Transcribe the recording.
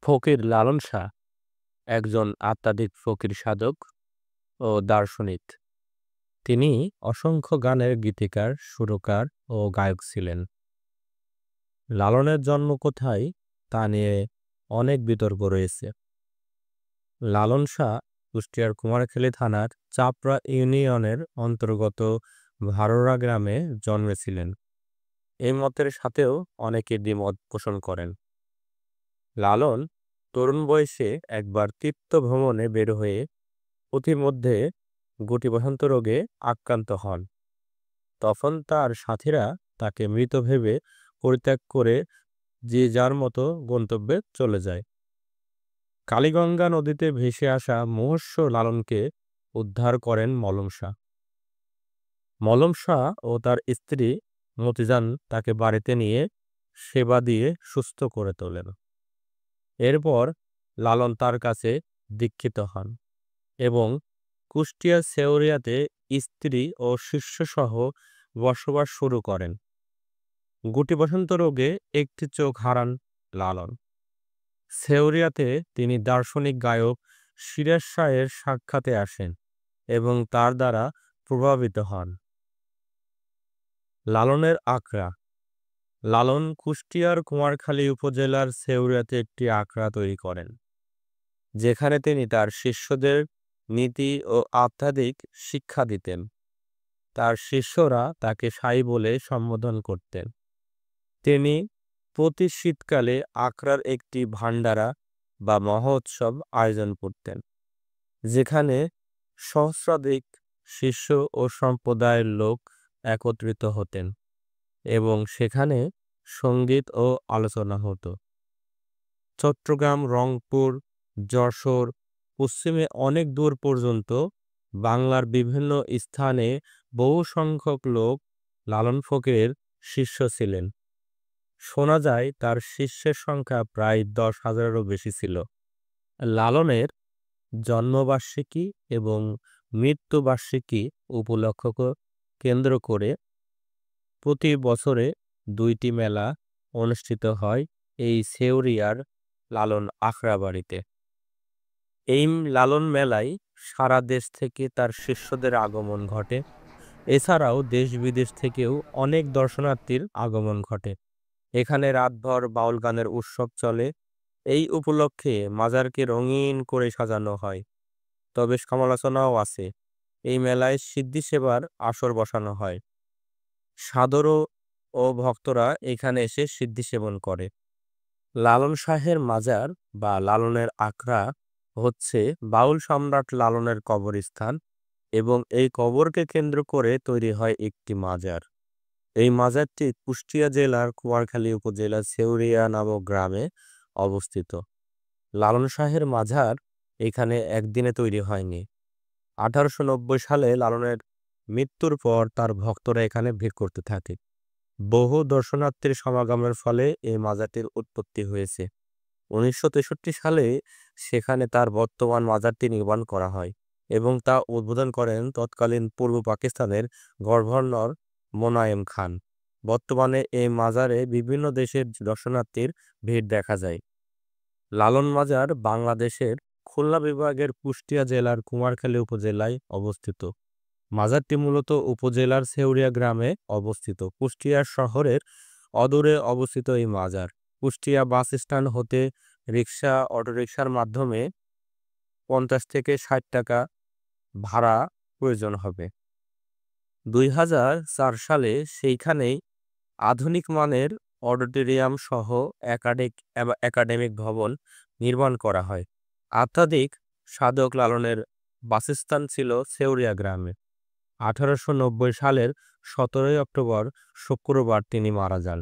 ফকির লালন শাহ একজন আধ্যাত্মিক ফকির সাধক ও দার্শনিক। তিনি অসংখ্য গানের গীতিকার, সুরকার ও গায়ক ছিলেন। লালনের জন্ম কোথায় তা নিয়ে অনেক বিতর্ক রয়েছে। লালন শাহ কুষ্টিয়ার কুমারখালী থানার চাপড়া ইউনিয়নের অন্তর্গত ভারোরা গ্রামে জন্মেছিলেন। এই মতের সাথেও অনেকে দ্বিমত পোষণ করেন। লালন তরুণ বয়সে একবার তীর্থ ভ্রমণে বের হয়ে পথিমধ্যে গুটিবসন্ত রোগে আক্রান্ত হন। তখন তার সাথীরা তাকে মৃত ভেবে পরিত্যাগ করে যে যার মতো গন্তব্যে চলে যায়। কালীগঙ্গা নদীতে ভেসে আসা মুমূর্ষু লালনকে উদ্ধার করেন মলম শাহ। মলম শাহ ও তার স্ত্রী মতিজান তাকে বাড়িতে নিয়ে সেবা দিয়ে সুস্থ করে তোলেন। এরপর লালন তার কাছে দীক্ষিত হন এবং কুষ্টিয়া শেওরিয়াতে স্ত্রী ও শিষ্যসহ বসবাস শুরু করেন। গুটিবসন্ত রোগে একটি চোখ হারান লালন। শেওরিয়াতে তিনি দার্শনিক গায়ক সিরাজ শাহের সাক্ষাতে আসেন এবং তার দ্বারা প্রভাবিত হন। লালনের আখড়া। লালন কুষ্টিয়ার কুমারখালী উপজেলার শেওরিয়াতে একটি আখড়া তৈরি করেন, যেখানে তিনি তার শিষ্যদের নীতি ও আধ্যাত্মিক শিক্ষা দিতেন। তার শিষ্যরা তাকে সাই বলে সম্বোধন করতেন। তিনি প্রতি শীতকালে আখড়ার একটি ভান্ডারা বা মহোৎসব আয়োজন করতেন, যেখানে সহস্রাধিক শিষ্য ও সম্প্রদায়ের লোক একত্রিত হতেন এবং সেখানে সঙ্গীত ও আলোচনা হতো। চট্টগ্রাম, রংপুর, যশোর, পশ্চিমে অনেক দূর পর্যন্ত বাংলার বিভিন্ন স্থানে বহু সংখ্যক লোক লালন ফকিরের শিষ্য ছিলেন। শোনা যায় তার শিষ্যের সংখ্যা প্রায় 10,000-এরও বেশি ছিল। লালনের জন্মবার্ষিকী এবং মৃত্যুবার্ষিকী উপলক্ষকে কেন্দ্র করে প্রতি বছরে 2টি মেলা অনুষ্ঠিত হয় এই শেওরিয়ার লালন আখড়া বাড়িতে। এই লালন মেলায় সারা দেশ থেকে তার শিষ্যদের আগমন ঘটে। এছাড়াও দেশ বিদেশ থেকেও অনেক দর্শনার্থীর আগমন ঘটে। এখানে রাতভর বাউল গানের উৎসব চলে। এই উপলক্ষে মাজারকে রঙিন করে সাজানো হয়। তবে সমালোচনাও আছে। এই মেলায় সিদ্ধি সেবার আসর বসানো হয়। সাধু ও ভক্তরা এখানে এসে সিদ্ধি সেবন করে। লালন শাহের মাজার বা লালনের আখড়া হচ্ছে বাউল সম্রাট লালনের কবরস্থান এবং এই কবরকে কেন্দ্র করে তৈরি হয় একটি মাজার। এই মাজারটি কুষ্টিয়া জেলার কুমারখালী উপজেলার শেওরিয়া নামক গ্রামে অবস্থিত। লালন শাহের মাজার এখানে একদিনে তৈরি হয়নি। 1890 সালে লালনের মৃত্যুর পর তার ভক্তরা এখানে ভিড় করতে থাকে। বহু দর্শনার্থীর সমাগমের ফলে এই মাজারটির উৎপত্তি হয়েছে। 1963 সালে সেখানে তার বর্তমান মাজারটি নির্মাণ করা হয় এবং তা উদ্বোধন করেন তৎকালীন পূর্ব পাকিস্তানের গভর্নর মোনায়েম খান। বর্তমানে এই মাজারে বিভিন্ন দেশের দর্শনার্থীর ভিড় দেখা যায়। লালন মাজার বাংলাদেশের খুলনা বিভাগের কুষ্টিয়া জেলার কুমারখালী উপজেলায় অবস্থিত। মাজারটি মূলত উপজেলার শেওরিয়া গ্রামে অবস্থিত। কুষ্টিয়া শহরের অদূরে অবস্থিত এই মাজার। কুষ্টিয়া বাস স্ট্যান্ড হতে অটোরিকশার মাধ্যমে 50 থেকে 60 টাকা ভাড়া প্রয়োজন হবে। 2004 সালে সেইখানেই আধুনিক মানের অডিটোরিয়াম সহ একাডেমিক ভবন নির্মাণ করা হয়। আধ্যাত্মিক সাধক লালনের বাসস্থান ছিল শেওরিয়া গ্রামে। 1890 সালের 17 অক্টোবর শুক্রবার তিনি মারা যান।